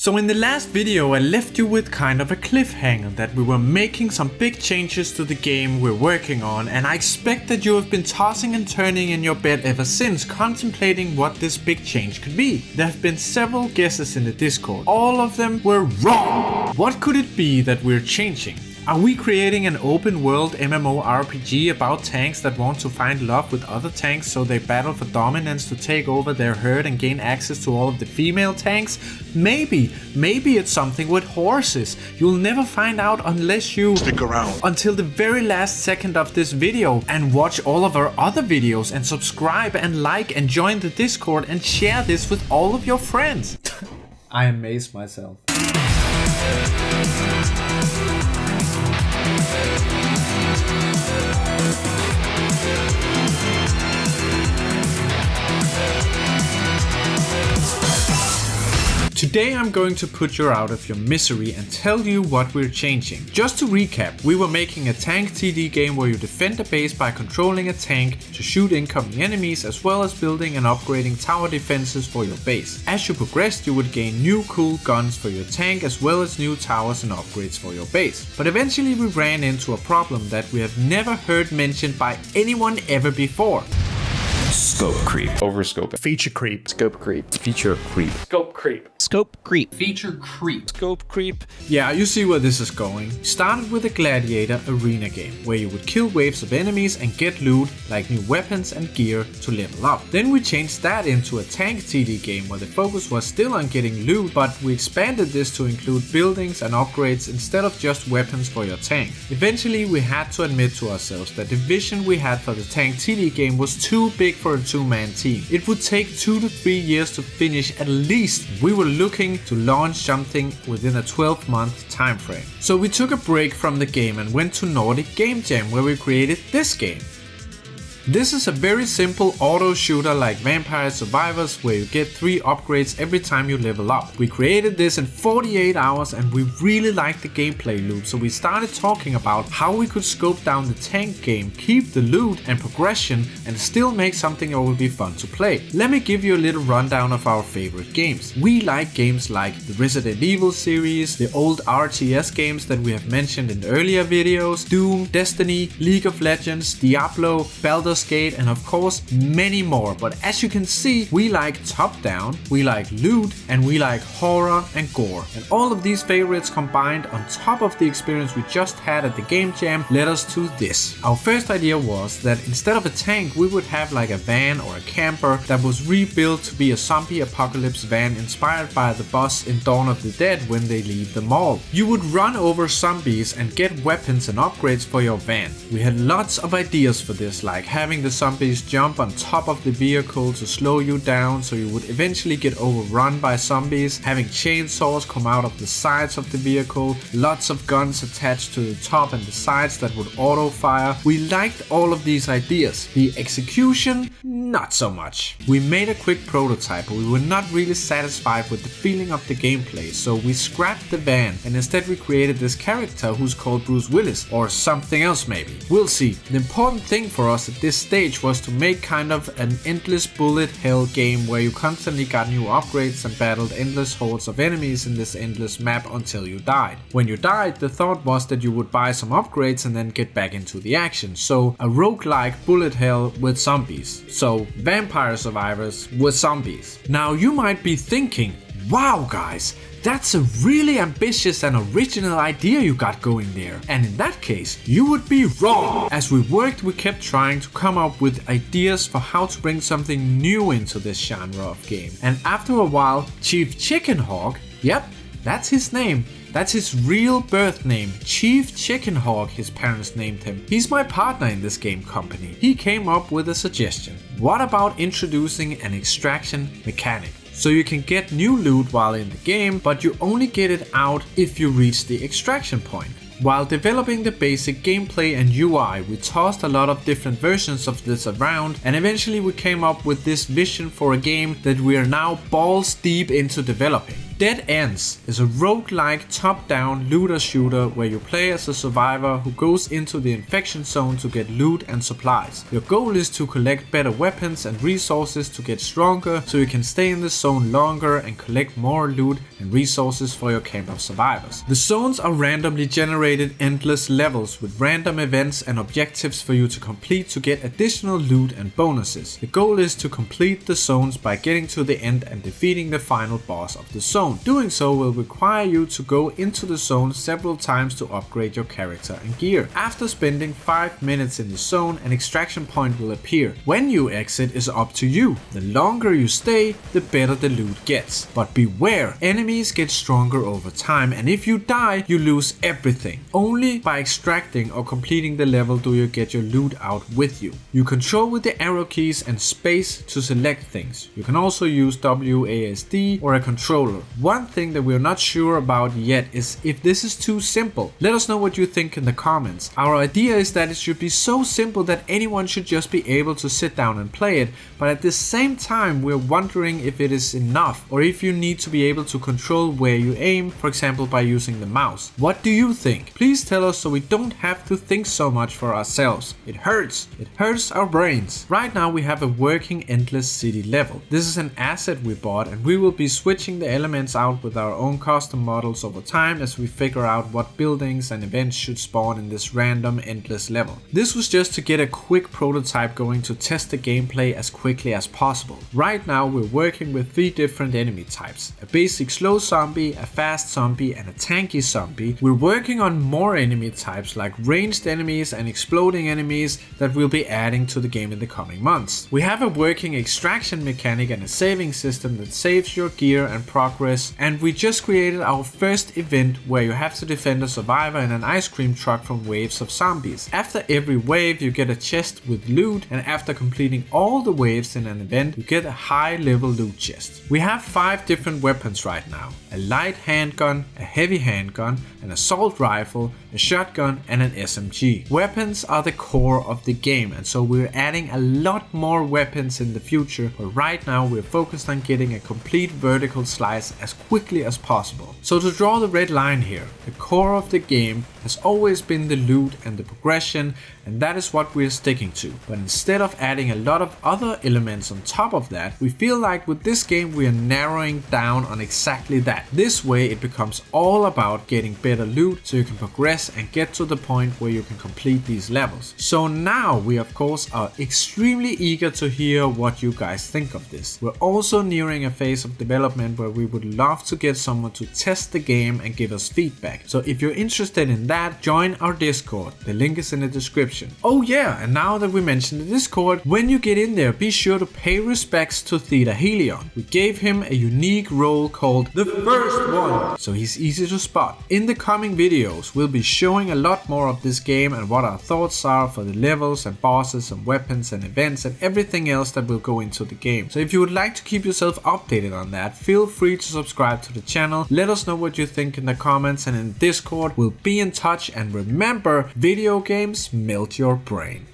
So in the last video I left you with kind of a cliffhanger that we were making some big changes to the game we're working on, and I expect that you have been tossing and turning in your bed ever since, contemplating what this big change could be. There have been several guesses in the Discord. All of them were wrong! What could it be that we're changing? Are we creating an open world MMORPG about tanks that want to find love with other tanks so they battle for dominance to take over their herd and gain access to all of the female tanks? Maybe it's something with horses. You'll never find out unless you stick around until the very last second of this video and watch all of our other videos and subscribe and like and join the Discord and share this with all of your friends. I amaze myself. Today I'm going to put you out of your misery and tell you what we're changing. Just to recap, we were making a tank TD game where you defend a base by controlling a tank to shoot incoming enemies, as well as building and upgrading tower defenses for your base. As you progressed, you would gain new cool guns for your tank, as well as new towers and upgrades for your base. But eventually we ran into a problem that we have never heard mentioned by anyone ever before. Scope creep. Overscope. Feature creep. Scope creep. Feature creep. Scope creep. Scope creep. Feature creep. Scope creep. Yeah, you see where this is going. Started with a gladiator arena game, where you would kill waves of enemies and get loot, like new weapons and gear to level up. Then we changed that into a tank TD game, where the focus was still on getting loot, but we expanded this to include buildings and upgrades instead of just weapons for your tank. Eventually we had to admit to ourselves that the vision we had for the tank TD game was too big for a two-man team. It would take 2 to 3 years to finish at least. We were looking to launch something within a 12-month time frame. So we took a break from the game and went to Nordic Game Jam, where we created this game. This is a very simple auto shooter like Vampire Survivors, where you get 3 upgrades every time you level up. We created this in 48 hours and we really liked the gameplay loop, so we started talking about how we could scope down the tank game, keep the loot and progression, and still make something that would be fun to play. Let me give you a little rundown of our favorite games. We like games like the Resident Evil series, the old RTS games that we have mentioned in earlier videos, Doom, Destiny, League of Legends, Diablo, Baldur's Gate, and of course many more. But as you can see, we like top down, we like loot, and we like horror and gore. And all of these favorites combined on top of the experience we just had at the Game Jam led us to this. Our first idea was that instead of a tank, we would have like a van or a camper that was rebuilt to be a zombie apocalypse van inspired by the boss in Dawn of the Dead when they leave the mall. You would run over zombies and get weapons and upgrades for your van. We had lots of ideas for this, like having the zombies jump on top of the vehicle to slow you down so you would eventually get overrun by zombies, having chainsaws come out of the sides of the vehicle, lots of guns attached to the top and the sides that would auto fire. We liked all of these ideas. The execution, not so much. We made a quick prototype, but we were not really satisfied with the feeling of the gameplay, so we scrapped the van and instead we created this character who's called Bruce Willis, or something else maybe. We'll see. The important thing for us at this stage was to make kind of an endless bullet hell game where you constantly got new upgrades and battled endless hordes of enemies in this endless map until you died. When you died, the thought was that you would buy some upgrades and then get back into the action. So a roguelike bullet hell with zombies. So Vampire Survivors with zombies. Now you might be thinking, wow guys, that's a really ambitious and original idea you got going there. And in that case, you would be wrong. As we worked, we kept trying to come up with ideas for how to bring something new into this genre of game. And after a while, Chief Chickenhawk, yep, that's his name. That's his real birth name, Chief Chickenhawk, his parents named him. He's my partner in this game company. He came up with a suggestion. What about introducing an extraction mechanic? So you can get new loot while in the game, but you only get it out if you reach the extraction point. While developing the basic gameplay and UI, we tossed a lot of different versions of this around, and eventually we came up with this vision for a game that we are now balls deep into developing. Dead Ends is a roguelike top-down looter shooter where you play as a survivor who goes into the infection zone to get loot and supplies. Your goal is to collect better weapons and resources to get stronger so you can stay in the zone longer and collect more loot and resources for your camp of survivors. The zones are randomly generated endless levels with random events and objectives for you to complete to get additional loot and bonuses. The goal is to complete the zones by getting to the end and defeating the final boss of the zone. Doing so will require you to go into the zone several times to upgrade your character and gear. After spending 5 minutes in the zone, an extraction point will appear. When you exit is up to you. The longer you stay, the better the loot gets. But beware, enemies get stronger over time, and if you die, you lose everything. Only by extracting or completing the level do you get your loot out with you. You control with the arrow keys and space to select things. You can also use WASD or a controller. One thing that we're not sure about yet is if this is too simple. Let us know what you think in the comments. Our idea is that it should be so simple that anyone should just be able to sit down and play it, but at the same time we're wondering if it is enough or if you need to be able to control where you aim, for example by using the mouse. What do you think? Please tell us so we don't have to think so much for ourselves. It hurts our brains. Right now we have a working endless city level. This is an asset we bought and we will be switching the elements out with our own custom models over time as we figure out what buildings and events should spawn in this random endless level. This was just to get a quick prototype going to test the gameplay as quickly as possible. Right now we're working with 3 different enemy types: a basic slow zombie, a fast zombie and a tanky zombie. We're working on more enemy types like ranged enemies and exploding enemies that we'll be adding to the game in the coming months. We have a working extraction mechanic and a saving system that saves your gear and progress, and we just created our first event where you have to defend a survivor in an ice cream truck from waves of zombies. After every wave you get a chest with loot, and after completing all the waves in an event you get a high level loot chest. We have 5 different weapons right now: a light handgun, a heavy handgun, an assault rifle, a shotgun and an SMG. Weapons are the core of the game, and so we're adding a lot more weapons in the future, but right now we're focused on getting a complete vertical slice as quickly as possible. So to draw the red line here, the core of the game has always been the loot and the progression, and that is what we're sticking to. But instead of adding a lot of other elements on top of that, we feel like with this game we are narrowing down on exactly that. This way it becomes all about getting better loot so you can progress and get to the point where you can complete these levels. So now we of course are extremely eager to hear what you guys think of this. We're also nearing a phase of development where we would love to get someone to test the game and give us feedback. So if you're interested in that, join our Discord. The link is in the description. Oh yeah, and now that we mentioned the Discord, when you get in there, be sure to pay respects to Theta Helion. We gave him a unique role called the First One, so he's easy to spot. In the coming videos, we'll be showing a lot more of this game and what our thoughts are for the levels and bosses and weapons and events and everything else that will go into the game. So if you would like to keep yourself updated on that, feel free to subscribe to the channel. Let us know what you think in the comments, and in Discord we'll be in touch, and remember, video games melt your brain.